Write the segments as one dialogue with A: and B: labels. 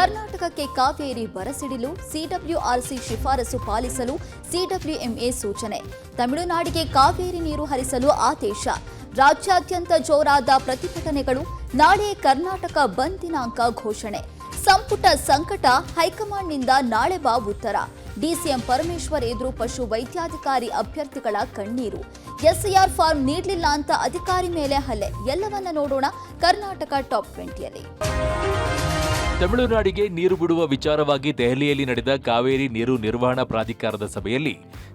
A: ಕರ್ನಾಟಕಕ್ಕೆ ಕಾವೇರಿ ಬರಸಿಡಿಲು, ಸಿಡಬ್ಲ್ಯೂಆರ್ಸಿ ಶಿಫಾರಸು ಪಾಲಿಸಲು ಸಿಡಬ್ಲ್ಯೂಎಂಎ ಸೂಚನೆ. ತಮಿಳುನಾಡಿಗೆ ಕಾವೇರಿ ನೀರು ಹರಿಸಲು ಆದೇಶ. ರಾಜ್ಯಾದ್ಯಂತ ಜೋರಾದ ಪ್ರತಿಭಟನೆಗಳು. ನಾಳೆ ಕರ್ನಾಟಕ ಬಂದ್ ದಿನಾಂಕ ಘೋಷಣೆ. ಸಂಪುಟ ಸಂಕಟ, ಹೈಕಮಾಂಡ್ನಿಂದ ನಾಳೆ ಬಾ ಉತ್ತರ. ಡಿಸಿಎಂ ಪರಮೇಶ್ವರ್ ಎದುರು ಪಶು ವೈದ್ಯಾಧಿಕಾರಿ ಅಭ್ಯರ್ಥಿಗಳ ಕಣ್ಣೀರು. ಎಸ್ಐಆರ್ ಫಾರ್ಮ್ ನೀಡಲಿಲ್ಲ ಅಂತ ಅಧಿಕಾರಿ ಮೇಲೆ ಹಲ್ಲೆ. ಎಲ್ಲವನ್ನ ನೋಡೋಣ ಕರ್ನಾಟಕ ಟಾಪ್ 20ಯಲ್ಲಿ.
B: ತಮಿಳುನಾಡಿಗೆ ನೀರು ಬಿಡುವ ವಿಚಾರವಾಗಿ ದೆಹಲಿಯಲ್ಲಿ ನಡೆದ ಕಾವೇರಿ ನೀರು ನಿರ್ವಹಣಾ ಪ್ರಾಧಿಕಾರದ ಸಭೆಯಲ್ಲಿ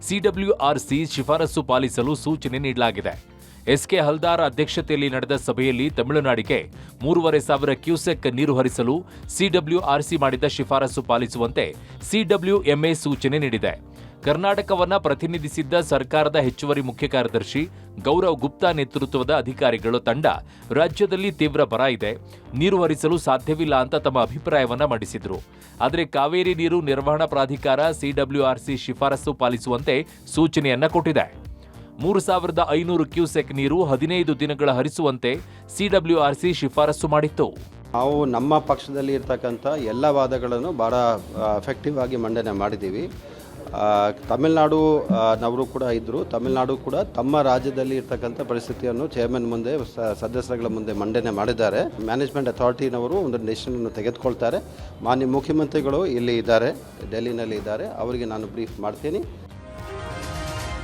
B: ಸಿಡಬ್ಲ್ಯೂಆರ್ಸಿ ಶಿಫಾರಸು ಪಾಲಿಸಲು ಸೂಚನೆ ನೀಡಲಾಗಿದೆ. ಎಸ್ಕೆ ಹಲ್ದಾರ್ ಅಧ್ಯಕ್ಷತೆಯಲ್ಲಿ ನಡೆದ ಸಭೆಯಲ್ಲಿ ತಮಿಳುನಾಡಿಗೆ 3,500 ಕ್ಯೂಸೆಕ್ ನೀರು ಹರಿಸಲು ಸಿಡಬ್ಲ್ಯೂಆರ್ಸಿ ಮಾಡಿದ ಶಿಫಾರಸು ಪಾಲಿಸುವಂತೆ ಸಿಡಬ್ಲ್ಯೂಎಂಎ ಸೂಚನೆ ನೀಡಿದೆ. ಕರ್ನಾಟಕವನ್ನ ಪ್ರತಿನಿಧಿಸಿದ್ದ ಸರ್ಕಾರದ ಹೆಚ್ಚುವರಿ ಮುಖ್ಯ ಕಾರ್ಯದರ್ಶಿ ಗೌರವ್ ಗುಪ್ತಾ ನೇತೃತ್ವದ ಅಧಿಕಾರಿಗಳ ತಂಡ ರಾಜ್ಯದಲ್ಲಿ ತೀವ್ರ ಬರ ಇದೆ, ನೀರು ಹರಿಸಲು ಸಾಧ್ಯವಿಲ್ಲ ಅಂತ ತಮ್ಮ ಅಭಿಪ್ರಾಯವನ್ನ ಮಂಡಿಸಿದ್ರು. ಆದರೆ ಕಾವೇರಿ ನೀರು ನಿರ್ವಹಣಾ ಪ್ರಾಧಿಕಾರ ಸಿಡಬ್ಲ್ಯೂಆರ್ಸಿ ಶಿಫಾರಸು ಪಾಲಿಸುವಂತೆ ಸೂಚನೆಯನ್ನ ಕೊಟ್ಟಿದೆ. 3,500 ಕ್ಯೂಸೆಕ್ ನೀರು 15 ದಿನಗಳ ಹರಿಸುವಂತೆ ಸಿಡಬ್ಲ್ಯೂಆರ್ಸಿ ಶಿಫಾರಸು ಮಾಡಿತ್ತು.
C: ನಾವು ನಮ್ಮ ಪಕ್ಷದಲ್ಲಿ ಇರ್ತಕ್ಕಂಥ ಎಲ್ಲ ವಾದಗಳನ್ನು ಭಾಳ ಎಫೆಕ್ಟಿವ್ ಆಗಿ ಮಂಡನೆ ಮಾಡಿದ್ದೀವಿ. ತಮಿಳುನಾಡು ನವರು ಕೂಡ ಇದ್ದರು. ತಮಿಳುನಾಡು ಕೂಡ ತಮ್ಮ ರಾಜ್ಯದಲ್ಲಿ ಇರ್ತಕ್ಕಂಥ ಪರಿಸ್ಥಿತಿಯನ್ನು ಚೇರ್ಮನ್ ಮುಂದೆ, ಸದಸ್ಯರುಗಳ ಮುಂದೆ ಮಂಡನೆ ಮಾಡಿದ್ದಾರೆ. ಮ್ಯಾನೇಜ್ಮೆಂಟ್ ಅಥಾರಿಟಿನವರು ಒಂದು ಡಿಸಿಷನ್ ತೆಗೆದುಕೊಳ್ತಾರೆ. ಮಾನ್ಯ ಮುಖ್ಯಮಂತ್ರಿಗಳು ಇಲ್ಲಿ ಇದ್ದಾರೆ, ಡೆಲ್ಲಿನಲ್ಲಿ ಇದ್ದಾರೆ, ಅವರಿಗೆ ನಾನು ಬ್ರೀಫ್ ಮಾಡ್ತೀನಿ.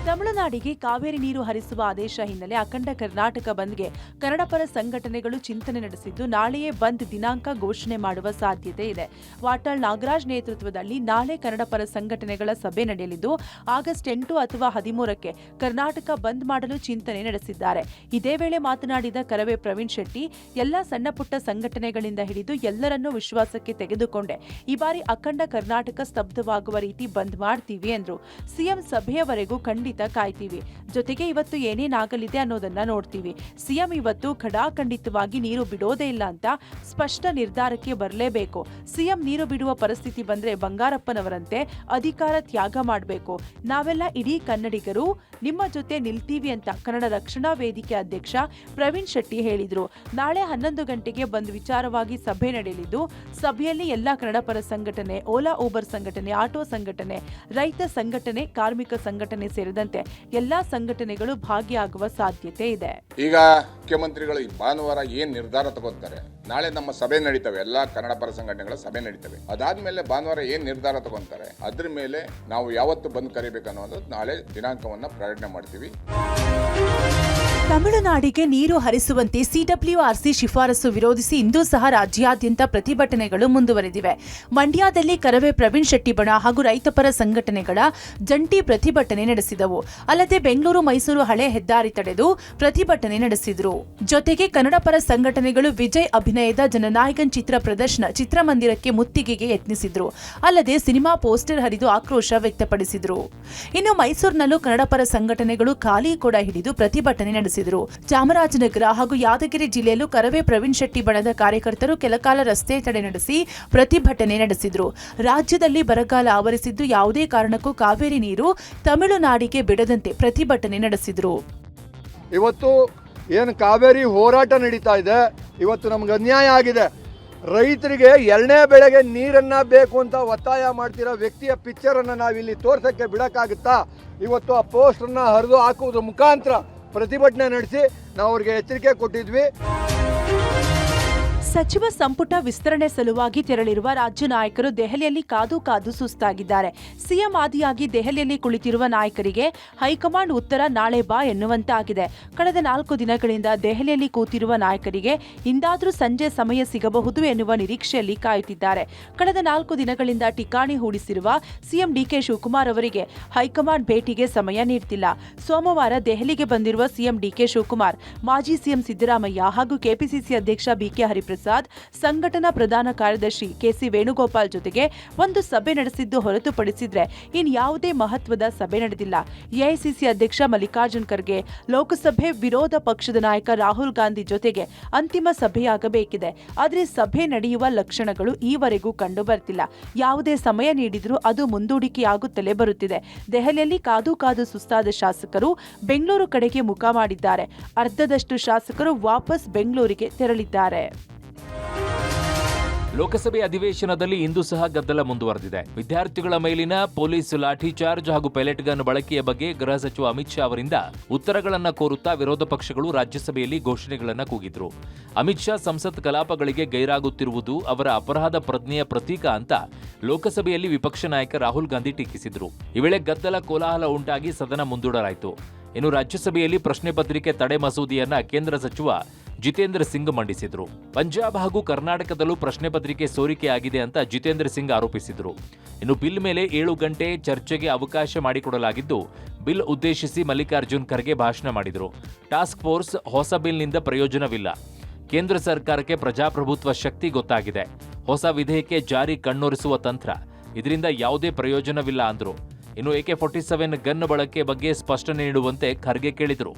D: ತಮಿಳುನಾಡಿಗೆ ಕಾವೇರಿ ನೀರು ಹರಿಸುವ ಆದೇಶ ಹಿನ್ನೆಲೆ ಅಖಂಡ ಕರ್ನಾಟಕ ಬಂದ್ಗೆ ಕನ್ನಡಪರ ಸಂಘಟನೆಗಳು ಚಿಂತನೆ ನಡೆಸಿದ್ದು, ನಾಳೆಯೇ ಬಂದ್ ದಿನಾಂಕ ಘೋಷಣೆ ಮಾಡುವ ಸಾಧ್ಯತೆ ಇದೆ. ವಾಟಾಳ್ ನಾಗರಾಜ್ ನೇತೃತ್ವದಲ್ಲಿ ನಾಳೆ ಕನ್ನಡಪರ ಸಂಘಟನೆಗಳ ಸಭೆ ನಡೆಯಲಿದ್ದು, ಆಗಸ್ಟ್ 8 ಅಥವಾ 13ಕ್ಕೆ ಕರ್ನಾಟಕ ಬಂದ್ ಮಾಡಲು ಚಿಂತನೆ ನಡೆಸಿದ್ದಾರೆ. ಇದೇ ವೇಳೆ ಮಾತನಾಡಿದ ಕರವೇ ಪ್ರವೀಣ್ ಶೆಟ್ಟಿ, ಎಲ್ಲ ಸಣ್ಣಪುಟ್ಟ ಸಂಘಟನೆಗಳಿಂದ ಹಿಡಿದು ಎಲ್ಲರನ್ನೂ ವಿಶ್ವಾಸಕ್ಕೆ ತೆಗೆದುಕೊಂಡೆ ಈ ಬಾರಿ ಅಖಂಡ ಕರ್ನಾಟಕ ಸ್ತಬ್ಧವಾಗುವ ರೀತಿ ಬಂದ್ ಮಾಡ್ತೀವಿ ಎಂದರು. ಸಿಎಂ ಸಭೆಯವರೆಗೂ ಖಂಡಿತ ಕಾಯ್ತೀವಿ. ಜೊತೆಗೆ ಇವತ್ತು ಏನೇನಾಗಲಿದೆ ಅನ್ನೋದನ್ನ ನೋಡ್ತೀವಿ. ಸಿಎಂ ಇವತ್ತು ಖಡಾಖಂಡಿತವಾಗಿ ನೀರು ಬಿಡೋದೇ ಇಲ್ಲ ಅಂತ ಸ್ಪಷ್ಟ ನಿರ್ಧಾರಕ್ಕೆ ಬರಲೇಬೇಕು. ಸಿಎಂ ನೀರು ಬಿಡುವ ಪರಿಸ್ಥಿತಿ ಬಂದ್ರೆ ಬಂಗಾರಪ್ಪನವರಂತೆ ಅಧಿಕಾರ ತ್ಯಾಗ ಮಾಡಬೇಕು. ನಾವೆಲ್ಲ ಇಡೀ ಕನ್ನಡಿಗರು ನಿಮ್ಮ ಜೊತೆ ನಿಲ್ತೀವಿ ಅಂತ ಕನ್ನಡ ರಕ್ಷಣಾ ವೇದಿಕೆ ಅಧ್ಯಕ್ಷ ಪ್ರವೀಣ್ ಶೆಟ್ಟಿ ಹೇಳಿದ್ರು. ನಾಳೆ 11 ಗಂಟೆಗೆ ಬಂದ್ ವಿಚಾರವಾಗಿ ಸಭೆ ನಡೆಯಲಿದ್ದು, ಸಭೆಯಲ್ಲಿ ಎಲ್ಲಾ ಕನ್ನಡಪರ ಸಂಘಟನೆ, ಓಲಾ ಊಬರ್ ಸಂಘಟನೆ, ಆಟೋ ಸಂಘಟನೆ, ರೈತ ಸಂಘಟನೆ, ಕಾರ್ಮಿಕ ಸಂಘಟನೆ ಸೇರಿದಂತೆ ಎಲ್ಲಾ ಸಂಘಟನೆಗಳು ಭಾಗಿಯಾಗುವ ಸಾಧ್ಯತೆ ಇದೆ.
E: ಈಗ ಮುಖ್ಯಮಂತ್ರಿಗಳು ಭಾನುವಾರ ಏನ್ ನಿರ್ಧಾರ ತಗೋತಾರೆ, ನಾಳೆ ನಮ್ಮ ಸಭೆ ನಡೀತವೆ, ಎಲ್ಲಾ ಕನ್ನಡ ಪರ ಸಂಘಟನೆಗಳ ಸಭೆ ನಡೀತವೆ. ಅದಾದ್ಮೇಲೆ ಭಾನುವಾರ ಏನ್ ನಿರ್ಧಾರ ತಗೊಂತಾರೆ ಅದ್ರ ಮೇಲೆ ನಾವು ಯಾವತ್ತು ಬಂದ್ ಕರಿಬೇಕನ್ನೋದು ನಾಳೆ ದಿನಾಂಕವನ್ನ ಪ್ರಕಟಣೆ ಮಾಡ್ತೀವಿ.
D: ತಮಿಳುನಾಡಿಗೆ ನೀರು ಹರಿಸುವಂತೆ ಸಿಡಬ್ಲ್ಯೂಆರ್ಸಿ ಶಿಫಾರಸು ವಿರೋಧಿಸಿ ಇಂದು ಸಹ ರಾಜ್ಯಾದ್ಯಂತ ಪ್ರತಿಭಟನೆಗಳು ಮುಂದುವರೆದಿವೆ. ಮಂಡ್ಯದಲ್ಲಿ ಕರವೇ ಪ್ರವೀಣ್ ಶೆಟ್ಟಿ ಬಣ ಹಾಗೂ ರೈತಪರ ಸಂಘಟನೆಗಳ ಜಂಟಿ ಪ್ರತಿಭಟನೆ ನಡೆಸಿದವು. ಅಲ್ಲದೆ ಬೆಂಗಳೂರು ಮೈಸೂರು ಹಳೆ ಹೆದ್ದಾರಿ ತಡೆದು ಪ್ರತಿಭಟನೆ ನಡೆಸಿದರು. ಜೊತೆಗೆ ಕನ್ನಡಪರ ಸಂಘಟನೆಗಳು ವಿಜಯ್ ಅಭಿನಯದ ಜನನಾಯಕನ್ ಚಿತ್ರ ಪ್ರದರ್ಶನ ಚಿತ್ರಮಂದಿರಕ್ಕೆ ಮುತ್ತಿಗೆಗೆ ಯತ್ನಿಸಿದ್ರು. ಅಲ್ಲದೆ ಸಿನಿಮಾ ಪೋಸ್ಟರ್ ಹರಿದು ಆಕ್ರೋಶ ವ್ಯಕ್ತಪಡಿಸಿದರು. ಇನ್ನು ಮೈಸೂರಿನಲ್ಲೂ ಕನ್ನಡಪರ ಸಂಘಟನೆಗಳು ಖಾಲಿ ಕೂಡ ಹಿಡಿದು ಪ್ರತಿಭಟನೆ ನಡೆಸಿದರು. ಚಾಮರಾಜನಗರ ಹಾಗೂ ಯಾದಗಿರಿ ಜಿಲ್ಲೆಯಲ್ಲೂ ಕರವೇ ಪ್ರವೀಣ್ ಶೆಟ್ಟಿ ಬಣದ ಕಾರ್ಯಕರ್ತರು ಕೆಲಕಾಲ ರಸ್ತೆ ತಡೆ ನಡೆಸಿ ಪ್ರತಿಭಟನೆ ನಡೆಸಿದರು. ರಾಜ್ಯದಲ್ಲಿ ಬರಗಾಲ ಆವರಿಸಿದ್ದು, ಯಾವುದೇ ಕಾರಣಕ್ಕೂ ಕಾವೇರಿ ನೀರು ತಮಿಳುನಾಡಿಗೆ ಬಿಡದಂತೆ ಪ್ರತಿಭಟನೆ ನಡೆಸಿದರು.
F: ಇವತ್ತು ಏನು ಕಾವೇರಿ ಹೋರಾಟ ನಡೀತಾ ಇದೆ, ಇವತ್ತು ನಮ್ಗೆ ಅನ್ಯಾಯ ಆಗಿದೆ. ರೈತರಿಗೆ 2ನೇ ಬೆಳೆಗೆ ನೀರನ್ನ ಬೇಕು ಅಂತ ಒತ್ತಾಯ ಮಾಡ್ತಿರೋ ವ್ಯಕ್ತಿಯ ಪಿಕ್ಚರನ್ನು ನಾವಿಲ್ಲಿ ತೋರ್ಸೋಕ್ಕೆ ಬಿಡೋಕ್ಕಾಗುತ್ತಾ? ಇವತ್ತು ಆ ಪೋಸ್ಟರ್ನ ಹರಿದು ಹಾಕುವುದ್ರ ಮುಖಾಂತರ ಪ್ರತಿಭಟನೆ ನಡೆಸಿ ನಾವು ಅವ್ರಿಗೆ ಎಚ್ಚರಿಕೆ ಕೊಟ್ಟಿದ್ವಿ.
D: ಸಚಿವ ಸಂಪುಟ ವಿಸ್ತರಣೆ ಸಲುವಾಗಿ ತೆರಳಿರುವ ರಾಜ್ಯ ನಾಯಕರು ದೆಹಲಿಯಲ್ಲಿ ಕಾದು ಕಾದು ಸುಸ್ತಾಗಿದ್ದಾರೆ. ಸಿಎಂ ಆದಿಯಾಗಿ ದೆಹಲಿಯಲ್ಲಿ ಕುಳಿತಿರುವ ನಾಯಕರಿಗೆ ಹೈಕಮಾಂಡ್ ಉತ್ತರ ನಾಳೆ ಬಾ ಎನ್ನುವಂತಾಗಿದೆ. ಕಳೆದ 4 ದಿನಗಳಿಂದ ದೆಹಲಿಯಲ್ಲಿ ಕೂತಿರುವ ನಾಯಕರಿಗೆ ಇಂದಾದ್ರೂ ಸಂಜೆ ಸಮಯ ಸಿಗಬಹುದು ಎನ್ನುವ ನಿರೀಕ್ಷೆಯಲ್ಲಿ ಕಾಯುತ್ತಿದ್ದಾರೆ. ಕಳೆದ 4 ದಿನಗಳಿಂದ ಠಿಕಾಣಿ ಹೂಡಿಸಿರುವ ಸಿಎಂ ಡಿಕೆ ಶಿವಕುಮಾರ್ ಅವರಿಗೆ ಹೈಕಮಾಂಡ್ ಭೇಟಿಗೆ ಸಮಯ ನೀಡುತ್ತಿಲ್ಲ. ಸೋಮವಾರ ದೆಹಲಿಗೆ ಬಂದಿರುವ ಸಿಎಂ ಡಿಕೆ ಶಿವಕುಮಾರ್ ಮಾಜಿ ಸಿಎಂ ಸಿದ್ದರಾಮಯ್ಯ ಹಾಗೂ ಕೆಪಿಸಿಸಿ ಅಧ್ಯಕ್ಷ ಬಿಕೆ ಹರಿಪ್ರಸಾದ್, ಸಂಘಟನಾ ಪ್ರಧಾನ ಕಾರ್ಯದರ್ಶಿ ಕೆಸಿ ವೇಣುಗೋಪಾಲ್ ಜೊತೆಗೆ ಒಂದು ಸಭೆ ನಡೆಸಿದ್ದು ಹೊರತುಪಡಿಸಿದ್ರೆ ಇನ್ಯಾವುದೇ ಮಹತ್ವದ ಸಭೆ ನಡೆದಿಲ್ಲ. ಎಐಸಿಸಿ ಅಧ್ಯಕ್ಷ ಮಲ್ಲಿಕಾರ್ಜುನ್ ಖರ್ಗೆ, ಲೋಕಸಭೆ ವಿರೋಧ ಪಕ್ಷದ ನಾಯಕ ರಾಹುಲ್ ಗಾಂಧಿ ಜೊತೆಗೆ ಅಂತಿಮ ಸಭೆಯಾಗಬೇಕಿದೆ. ಆದರೆ ಸಭೆ ನಡೆಯುವ ಲಕ್ಷಣಗಳು ಈವರೆಗೂ ಕಂಡು ಬರ್ತಿಲ್ಲ. ಯಾವುದೇ ಸಮಯ ನೀಡಿದ್ರೂ ಅದು ಮುಂದೂಡಿಕೆಯಾಗುತ್ತಲೇ ಬರುತ್ತಿದೆ. ದೆಹಲಿಯಲ್ಲಿ ಕಾದು ಕಾದು ಸುಸ್ತಾದ ಶಾಸಕರು ಬೆಂಗಳೂರು ಕಡೆಗೆ ಮುಖ ಮಾಡಿದ್ದಾರೆ. ಅರ್ಧದಷ್ಟು ಶಾಸಕರು ವಾಪಸ್ ಬೆಂಗಳೂರಿಗೆ ತೆರಳಿದ್ದಾರೆ.
B: ಲೋಕಸಭೆ ಅಧಿವೇಶನದಲ್ಲಿ ಇಂದು ಸಹ ಗದ್ದಲ ಮುಂದುವರೆದಿದೆ. ವಿದ್ಯಾರ್ಥಿಗಳ ಮೇಲಿನ ಪೊಲೀಸ್ ಲಾಠಿ ಚಾರ್ಜ್ ಹಾಗೂ ಪೆಲೆಟ್ ಗನ್ ಬಳಕೆಯ ಬಗ್ಗೆ ಗೃಹ ಸಚಿವ ಅಮಿತ್ ಶಾ ಅವರಿಂದ ಉತ್ತರಗಳನ್ನು ಕೋರುತ್ತಾ ವಿರೋಧ ಪಕ್ಷಗಳು ರಾಜ್ಯಸಭೆಯಲ್ಲಿ ಘೋಷಣೆಗಳನ್ನು ಕೂಗಿದ್ರು. ಅಮಿತ್ ಶಾ ಸಂಸತ್ ಕಲಾಪಗಳಿಗೆ ಗೈರಾಗುತ್ತಿರುವುದು ಅವರ ಅಪರಾಧ ಪ್ರಜ್ಞೆಯ ಪ್ರತೀಕ ಅಂತ ಲೋಕಸಭೆಯಲ್ಲಿ ವಿಪಕ್ಷ ನಾಯಕ ರಾಹುಲ್ ಗಾಂಧಿ ಟೀಕಿಸಿದ್ರು. ಈ ವೇಳೆ ಗದ್ದಲ ಕೋಲಾಹಲ ಉಂಟಾಗಿ ಸದನ ಮುಂದೂಡಲಾಯಿತು. ಇನ್ನು ರಾಜ್ಯಸಭೆಯಲ್ಲಿ ಪ್ರಶ್ನೆ ಪತ್ರಿಕೆ ತಡೆ ಮಸೂದೆಯನ್ನ ಕೇಂದ್ರ ಸಚಿವ ಜಿತೇಂದ್ರ ಸಿಂಗ್ ಮಂಡಿಸಿದ್ರು. ಪಂಜಾಬ್ ಹಾಗೂ ಕರ್ನಾಟಕದಲ್ಲೂ ಪ್ರಶ್ನೆ ಪತ್ರಿಕೆ ಸೋರಿಕೆಯಾಗಿದೆ ಅಂತ ಜಿತೇಂದ್ರ ಸಿಂಗ್ ಆರೋಪಿಸಿದ್ರು. ಇನ್ನು ಬಿಲ್ ಮೇಲೆ 7 ಗಂಟೆ ಚರ್ಚೆಗೆ ಅವಕಾಶ ಮಾಡಿಕೊಡಲಾಗಿದ್ದು, ಬಿಲ್ ಉದ್ದೇಶಿಸಿ ಮಲ್ಲಿಕಾರ್ಜುನ್ ಖರ್ಗೆ ಭಾಷಣ ಮಾಡಿದರು. ಟಾಸ್ಕ್ ಫೋರ್ಸ್ ಹೊಸ ಬಿಲ್ನಿಂದ ಪ್ರಯೋಜನವಿಲ್ಲ. ಕೇಂದ್ರ ಸರ್ಕಾರಕ್ಕೆ ಪ್ರಜಾಪ್ರಭುತ್ವ ಶಕ್ತಿ ಗೊತ್ತಾಗಿದೆ. ಹೊಸ ವಿಧೇಯಕ ಜಾರಿ ಕಣ್ಣೊರೆಸುವ ತಂತ್ರ, ಇದರಿಂದ ಯಾವುದೇ ಪ್ರಯೋಜನವಿಲ್ಲ ಅಂದ್ರು. ಇನ್ನು AK-47 ಗನ್ ಬಳಕೆ ಬಗ್ಗೆ ಸ್ಪಷ್ಟನೆ ನೀಡುವಂತೆ ಖರ್ಗೆ ಕೇಳಿದರು.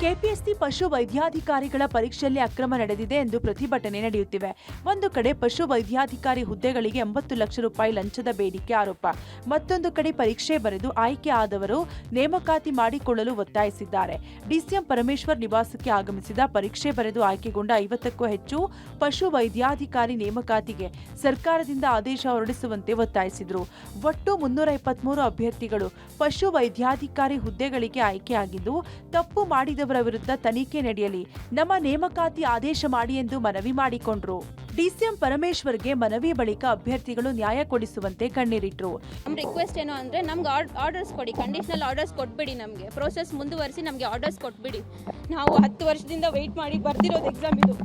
D: ಕೆಪಿಎಸ್ಸಿ ಪಶು ವೈದ್ಯಾಧಿಕಾರಿಗಳ ಪರೀಕ್ಷೆಯಲ್ಲಿ ಅಕ್ರಮ ನಡೆದಿದೆ ಎಂದು ಪ್ರತಿಭಟನೆ ನಡೆಯುತ್ತಿವೆ. ಒಂದು ಕಡೆ ಪಶು ವೈದ್ಯಾಧಿಕಾರಿ ಹುದ್ದೆಗಳಿಗೆ 80 ಲಕ್ಷ ರೂಪಾಯಿ ಲಂಚದ ಬೇಡಿಕೆ ಆರೋಪ. ಮತ್ತೊಂದು ಕಡೆ ಪರೀಕ್ಷೆ ಬರೆದು ಆಯ್ಕೆ ಆದವರು ನೇಮಕಾತಿ ಮಾಡಿಕೊಳ್ಳಲು ಒತ್ತಾಯಿಸಿದ್ದಾರೆ. ಡಿಸಿಎಂ ಪರಮೇಶ್ವರ್ ನಿವಾಸಕ್ಕೆ ಆಗಮಿಸಿದ ಪರೀಕ್ಷೆ ಬರೆದು ಆಯ್ಕೆಗೊಂಡ 50ಕ್ಕೂ ಹೆಚ್ಚು ಪಶು ವೈದ್ಯಾಧಿಕಾರಿ ನೇಮಕಾತಿಗೆ ಸರ್ಕಾರದಿಂದ ಆದೇಶ ಹೊರಡಿಸುವಂತೆ ಒತ್ತಾಯಿಸಿದರು. ಒಟ್ಟು 323 ಅಭ್ಯರ್ಥಿಗಳು ಪಶು ವೈದ್ಯಾಧಿಕಾರಿ ಹುದ್ದೆಗಳಿಗೆ ಆಯ್ಕೆಯಾಗಿದ್ದು, ತಪ್ಪು ಮಾಡಿದ ವಿರುದ್ಧ ತನಿಖೆ ನಡೆಯಲಿ, ನಮ್ಮ ನೇಮಕಾತಿ ಆದೇಶ ಮಾಡಿ ಎಂದು ಮನವಿ ಮಾಡಿಕೊಂಡರು. ಡಿಸಿಎಂ ಪರಮೇಶ್ವರ್ಗೆ ಮನವಿ ಬಳಿಕ ಅಭ್ಯರ್ಥಿಗಳು ನ್ಯಾಯ ಕೊಡಿಸುವಂತೆ ಕಣ್ಣೀರಿಟ್ರು.
G: ನಮ್ಮ ರಿಕ್ವೆಸ್ಟ್ ಏನು ಅಂದ್ರೆ ನಮ್ಗೆ ಆರ್ಡರ್ಸ್ ಕೊಡಿ, ಕಂಡೀಷನಲ್ ಆರ್ಡರ್ಸ್ ಕೊಟ್ಬಿಡಿ, ನಮಗೆ ಪ್ರೋಸೆಸ್ ಮುಂದುವರಿಸಿ ನಮಗೆ ಆರ್ಡರ್ಸ್ ಕೊಟ್ಬಿಡಿ. ನಾವು 10 ವರ್ಷದಿಂದ ವೆಯ್ಟ್ ಮಾಡಿ ಬರ್ದಿರೋದು ಎಕ್ಸಾಮ್ ಇದು.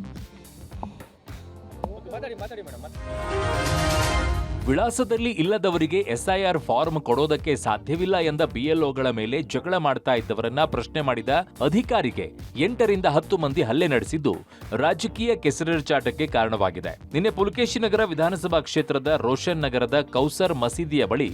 B: ವಿಳಾಸದಲ್ಲಿ ಇಲ್ಲದವರಿಗೆ SIR ಫಾರ್ಮ್ ಕೊಡೋದಕ್ಕೆ ಸಾಧ್ಯವಿಲ್ಲ ಎಂದ BLOಗಳ ಮೇಲೆ ಜಗಳ ಮಾಡ್ತಾ ಇದ್ದವರನ್ನ ಪ್ರಶ್ನೆ ಮಾಡಿದ ಅಧಿಕಾರಿಗೆ 8 ರಿಂದ 10 ಮಂದಿ ಹಲ್ಲೆ ನಡೆಸಿದ್ದು ರಾಜಕೀಯ ಕೆಸರೆರಚಾಟಕ್ಕೆ ಕಾರಣವಾಗಿದೆ. ನಿನ್ನೆ ಪುಲಕೇಶಿನಗರ ವಿಧಾನಸಭಾ ಕ್ಷೇತ್ರದ ರೋಷನ್ ನಗರದ ಕೌಸರ್ ಮಸೀದಿಯ ಬಳಿ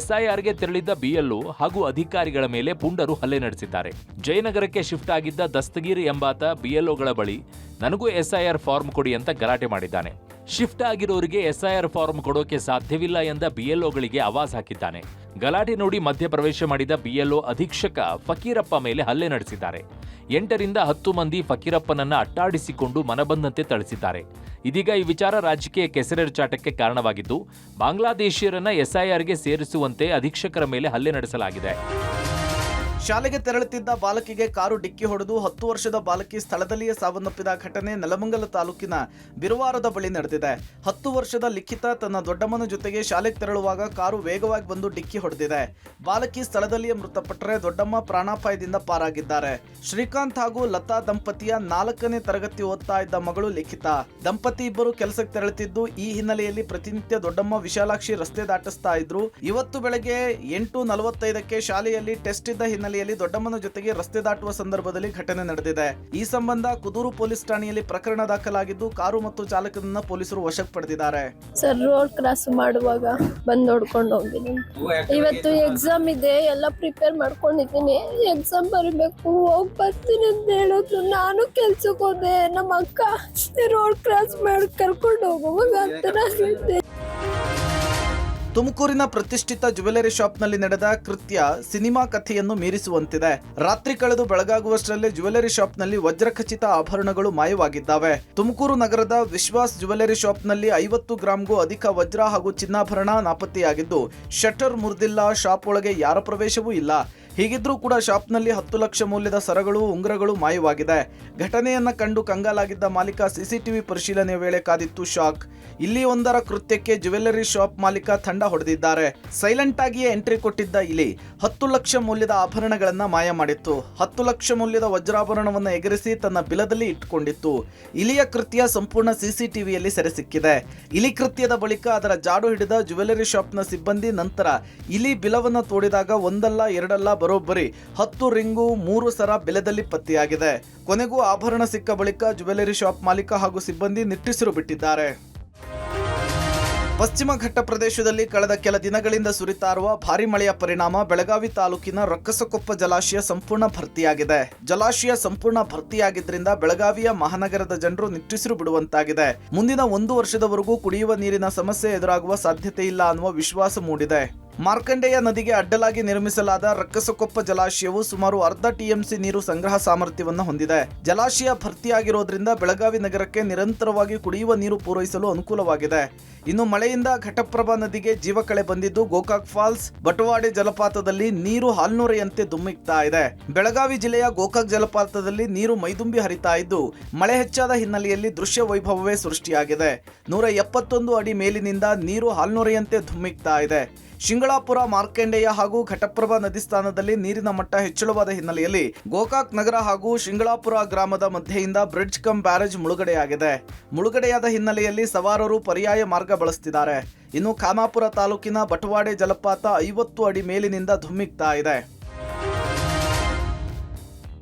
B: SIRಗೆ ತೆರಳಿದ್ದ BLO ಹಾಗೂ ಅಧಿಕಾರಿಗಳ ಮೇಲೆ ಪುಂಡರು ಹಲ್ಲೆ ನಡೆಸಿದ್ದಾರೆ. ಜಯನಗರಕ್ಕೆ ಶಿಫ್ಟ್ ಆಗಿದ್ದ ದಸ್ತಗೀರ್ ಎಂಬಾತ BLOಗಳ ಬಳಿ ನನಗೂ SIR ಫಾರ್ಮ್ ಕೊಡಿ ಅಂತ ಗಲಾಟೆ ಮಾಡಿದ್ದಾನೆ. ಶಿಫ್ಟ್ ಆಗಿರೋರಿಗೆ SIR ಫಾರ್ಮ್ ಕೊಡೋಕೆ ಸಾಧ್ಯವಿಲ್ಲ ಎಂದ BLOಗಳಿಗೆ ಆವಾಜ್ ಹಾಕಿದ್ದಾನೆ. ಗಲಾಟೆ ನೋಡಿ ಮಧ್ಯಪ್ರವೇಶ ಮಾಡಿದ BLO ಅಧೀಕ್ಷಕ ಫಕೀರಪ್ಪ ಮೇಲೆ ಹಲ್ಲೆ ನಡೆಸಿದ್ದಾರೆ. 8 ರಿಂದ 10 ಮಂದಿ ಫಕೀರಪ್ಪನನ್ನ ಅಟ್ಟಾಡಿಸಿಕೊಂಡು ಮನಬಂದಂತೆ ಥಳಿಸಿದ್ದಾರೆ. ಇದೀಗ ಈ ವಿಚಾರ ರಾಜಕೀಯ ಕೆಸರೆರಚಾಟಕ್ಕೆ ಕಾರಣವಾಗಿದ್ದು, ಬಾಂಗ್ಲಾದೇಶಿಯರನ್ನ SIRಗೆ ಸೇರಿಸುವಂತೆ ಅಧೀಕ್ಷಕರ ಮೇಲೆ ಹಲ್ಲೆ ನಡೆಸಲಾಗಿದೆ.
H: ಶಾಲೆಗೆ ತೆರಳುತ್ತಿದ್ದ ಬಾಲಕಿಗೆ ಕಾರು ಡಿಕ್ಕಿ ಹೊಡೆದು 10 ವರ್ಷದ ಬಾಲಕಿ ಸ್ಥಳದಲ್ಲಿಯೇ ಸಾವನ್ನಪ್ಪಿದ ಘಟನೆ ನೆಲಮಂಗಲ ತಾಲೂಕಿನ ಬಿರುವಾರದ ಬಳಿ ನಡೆದಿದೆ. 10 ವರ್ಷದ ಲಿಖಿತ ತನ್ನ ದೊಡ್ಡಮ್ಮನ ಜೊತೆಗೆ ಶಾಲೆಗೆ ತೆರಳುವಾಗ ಕಾರು ವೇಗವಾಗಿ ಬಂದು ಡಿಕ್ಕಿ ಹೊಡೆದಿದೆ. ಬಾಲಕಿ ಸ್ಥಳದಲ್ಲಿಯೇ ಮೃತಪಟ್ಟರೆ ದೊಡ್ಡಮ್ಮ ಪ್ರಾಣಾಪಾಯದಿಂದ ಪಾರಾಗಿದ್ದಾರೆ. ಶ್ರೀಕಾಂತ್ ಹಾಗೂ ಲತಾ ದಂಪತಿಯ 4ನೇ ತರಗತಿ ಓದ್ತಾ ಇದ್ದ ಮಗಳು ಲಿಖಿತ. ದಂಪತಿ ಇಬ್ಬರು ಕೆಲಸಕ್ಕೆ ತೆರಳುತ್ತಿದ್ದು, ಈ ಹಿನ್ನೆಲೆಯಲ್ಲಿ ಪ್ರತಿನಿತ್ಯ ದೊಡ್ಡಮ್ಮ ವಿಶಾಲಾಕ್ಷಿ ರಸ್ತೆ ದಾಟಿಸ್ತಾ ಇದ್ರು. ಇವತ್ತು ಬೆಳಗ್ಗೆ 8:45ಕ್ಕೆ ಶಾಲೆಯಲ್ಲಿ ಟೆಸ್ಟ್ ಇದ್ದ ಹಿನ್ನೆಲೆ ದೊಡ್ಡಮ್ಮನ ಜೊತೆಗೆ ರಸ್ತೆ ದಾಟುವ ಸಂದರ್ಭದಲ್ಲಿ ಘಟನೆ ನಡೆದಿದೆ. ಈ ಸಂಬಂಧ ಕುದೂರು ಪೊಲೀಸ್ ಠಾಣೆಯಲ್ಲಿ ಪ್ರಕರಣ ದಾಖಲಾಗಿದ್ದು, ಕಾರು ಮತ್ತು ಚಾಲಕನನ್ನ ಪೊಲೀಸರು ವಶಕ್ಕೆ ಪಡೆದಿದ್ದಾರೆ.
I: ಸರ್, ರೋಡ್ ಕ್ರಾಸ್ ಮಾಡುವಾಗ ಬಂದು ನೋಡ್ಕೊಂಡು ಹೋಗಿದ್ದೀನಿ. ಇವತ್ತು ಎಕ್ಸಾಮ್ ಇದೆ, ಎಲ್ಲ ಪ್ರಿಪೇರ್ ಮಾಡ್ಕೊಂಡಿದ್ದೀನಿ. ಎಕ್ಸಾಮ್ ಬರಬೇಕು, ಹೋಗಿ ಬರ್ತೀನಿ ಅಂತ ಹೇಳೋದು. ನಾನು ಕೆಲ್ಸಕ್ಕೆ ಹೋದೆ, ನಮ್ಮ ಅಕ್ಕ ರೋಡ್ ಕ್ರಾಸ್ ಮಾಡಿ ಕರ್ಕೊಂಡು ಹೋಗುವಾಗ ಅಂತ.
H: ತುಮಕೂರಿನ ಪ್ರತಿಷ್ಠಿತ ಜ್ಯುವೆಲರಿ ಶಾಪ್ನಲ್ಲಿ ನಡೆದ ಕೃತ್ಯ ಸಿನಿಮಾ ಕಥೆಯನ್ನು ಮೀರಿಸುವಂತಿದೆ. ರಾತ್ರಿ ಕಳೆದು ಬೆಳಗಾಗುವಷ್ಟರಲ್ಲೇ ಜ್ಯುವೆಲರಿ ಶಾಪ್ನಲ್ಲಿ ವಜ್ರಖಚಿತ ಆಭರಣಗಳು ಮಾಯವಾಗಿದ್ದಾವೆ. ತುಮಕೂರು ನಗರದ ವಿಶ್ವಾಸ್ ಜ್ಯುವೆಲರಿ ಶಾಪ್ನಲ್ಲಿ 50 ಗ್ರಾಂಗೂ ಅಧಿಕ ವಜ್ರ ಹಾಗೂ ಚಿನ್ನಾಭರಣ ನಾಪತ್ತೆಯಾಗಿದ್ದು, ಶಟರ್ ಮುರಿದಿಲ್ಲ, ಶಾಪ್ ಒಳಗೆ ಯಾರ ಪ್ರವೇಶವೂ ಇಲ್ಲ. ಹೀಗಿದ್ರೂ ಕೂಡ ಶಾಪ್ನಲ್ಲಿ 10 ಲಕ್ಷ ಮೌಲ್ಯದ ಸರಗಳು, ಉಂಗುರಗಳು ಮಾಯವಾಗಿದೆ. ಘಟನೆಯನ್ನ ಕಂಡು ಕಂಗಾಲಾಗಿದ್ದ ಮಾಲೀಕ CCTV ಪರಿಶೀಲನೆ ವೇಳೆ ಕಾದಿತ್ತು ಶಾಕ್. ಇಲ್ಲಿ ಒಂದರ ಕೃತ್ಯಕ್ಕೆ ಜ್ಯುವೆಲರಿ ಶಾಪ್ ಮಾಲೀಕ ತಂಡ ಹೊಡೆದಿದ್ದಾರೆ. ಸೈಲೆಂಟ್ ಆಗಿಯೇ ಎಂಟ್ರಿ ಕೊಟ್ಟಿದ್ದ ಇಲಿ 10 ಲಕ್ಷ ಮೌಲ್ಯದ ಆಭರಣಗಳನ್ನ ಮಾಯ ಮಾಡಿತ್ತು. 10 ಲಕ್ಷ ಮೌಲ್ಯದ ವಜ್ರಾಭರಣವನ್ನು ಎಗರಿಸಿ ತನ್ನ ಬಿಲದಲ್ಲಿ ಇಟ್ಟುಕೊಂಡಿತ್ತು. ಇಲಿಯ ಕೃತ್ಯ ಸಂಪೂರ್ಣ CCTVಯಲ್ಲಿ ಸೆರೆ ಸಿಕ್ಕಿದೆ. ಇಲಿ ಕೃತ್ಯದ ಬಳಿಕ ಅದರ ಜಾಡು ಹಿಡಿದ ಜ್ಯುವೆಲರಿ ಶಾಪ್ನ ಸಿಬ್ಬಂದಿ ನಂತರ ಇಲಿ ಬಿಲವನ್ನು ತೋಡಿದಾಗ ಒಂದಲ್ಲ ಎರಡಲ್ಲ ಬರೋಬ್ಬರಿ 10 ರಿಂಗು 3 ಸರ ಬೆಲೆದಲ್ಲಿ ಪತ್ತೆಯಾಗಿದೆ. ಕೊನೆಗೂ ಆಭರಣ ಸಿಕ್ಕ ಬಳಿಕ ಜ್ಯುವೆಲರಿ ಶಾಪ್ ಮಾಲೀಕ ಹಾಗೂ ಸಿಬ್ಬಂದಿ ನಿಟ್ಟುಸಿರು ಬಿಟ್ಟಿದ್ದಾರೆ. ಪಶ್ಚಿಮ ಘಟ್ಟ ಪ್ರದೇಶದಲ್ಲಿ ಕಳೆದ ಕೆಲ ದಿನಗಳಿಂದ ಸುರಿತಾ ಇರುವ ಭಾರಿ ಮಳೆಯ ಪರಿಣಾಮ ಬೆಳಗಾವಿ ತಾಲೂಕಿನ ರಕ್ಕಸಕೊಪ್ಪ ಜಲಾಶಯ ಸಂಪೂರ್ಣ ಭರ್ತಿಯಾಗಿದೆ. ಜಲಾಶಯ ಸಂಪೂರ್ಣ ಭರ್ತಿಯಾಗಿದ್ದರಿಂದ ಬೆಳಗಾವಿಯ ಮಹಾನಗರದ ಜನರು ನಿಟ್ಟುಸಿರು ಬಿಡುವಂತಾಗಿದೆ. ಮುಂದಿನ 1 ವರ್ಷದವರೆಗೂ ಕುಡಿಯುವ ನೀರಿನ ಸಮಸ್ಯೆ ಎದುರಾಗುವ ಸಾಧ್ಯತೆ ಇಲ್ಲ ಅನ್ನುವ ವಿಶ್ವಾಸ ಮೂಡಿದೆ. ಮಾರ್ಕಂಡೇಯ ನದಿಗೆ ಅಡ್ಡಲಾಗಿ ನಿರ್ಮಿಸಲಾದ ರಕ್ಕಸಕೊಪ್ಪ ಜಲಾಶಯವು ಸುಮಾರು 1/2 ಟಿಎಂಸಿ ನೀರು ಸಂಗ್ರಹ ಸಾಮರ್ಥ್ಯವನ್ನು ಹೊಂದಿದೆ. ಜಲಾಶಯ ಭರ್ತಿಯಾಗಿರೋದ್ರಿಂದ ಬೆಳಗಾವಿ ನಗರಕ್ಕೆ ನಿರಂತರವಾಗಿ ಕುಡಿಯುವ ನೀರು ಪೂರೈಸಲು ಅನುಕೂಲವಾಗಿದೆ. ಇನ್ನು ಮಳೆಯಿಂದ ಘಟಪ್ರಭಾ ನದಿಗೆ ಜೀವಕಳೆ ಬಂದಿದ್ದು ಗೋಕಾಕ್ ಫಾಲ್ಸ್, ಬಟವಾಡೆ ಜಲಪಾತದಲ್ಲಿ ನೀರು ಹಾಲ್ನೂರೆಯಂತೆ ಧುಮ್ಮಿಕ್ತಾ ಇದೆ. ಬೆಳಗಾವಿ ಜಿಲ್ಲೆಯ ಗೋಕಾಕ್ ಜಲಪಾತದಲ್ಲಿ ನೀರು ಮೈದುಂಬಿ ಹರಿತಾ ಇದ್ದು, ಮಳೆ ಹೆಚ್ಚಾದ ಹಿನ್ನೆಲೆಯಲ್ಲಿ ದೃಶ್ಯ ವೈಭವವೇ ಸೃಷ್ಟಿಯಾಗಿದೆ. 171 ಅಡಿ ಮೇಲಿನಿಂದ ನೀರು ಹಾಲ್ನೂರೆಯಂತೆ ಧುಮ್ಮಿಕ್ತಾ ಇದೆ. ಶಿಂಗಳಾಪುರ, ಮಾರ್ಕಂಡೇಯ ಹಾಗೂ ಘಟಪ್ರಭಾ ನದಿ ಸ್ಥಾನದಲ್ಲಿ ನೀರಿನ ಮಟ್ಟ ಹೆಚ್ಚಳವಾದ ಹಿನ್ನೆಲೆಯಲ್ಲಿ ಗೋಕಾಕ್ ನಗರ ಹಾಗೂ ಶಿಂಗಳಾಪುರ ಗ್ರಾಮದ ಮಧ್ಯೆಯಿಂದ ಬ್ರಿಡ್ಜ್ ಕಮ್ ಬ್ಯಾರೇಜ್ ಮುಳುಗಡೆಯಾಗಿದೆ. ಮುಳುಗಡೆಯಾದ ಹಿನ್ನೆಲೆಯಲ್ಲಿ ಸವಾರರು ಪರ್ಯಾಯ ಮಾರ್ಗ ಬಳಸುತ್ತಿದ್ದಾರೆ. ಇನ್ನು ಖಾನಾಪುರ ತಾಲೂಕಿನ ಬಟವಾಡೆ ಜಲಪಾತ 50 ಅಡಿ ಮೇಲಿನಿಂದ ಧುಮ್ಮಿಕ್ತಾ ಇದೆ.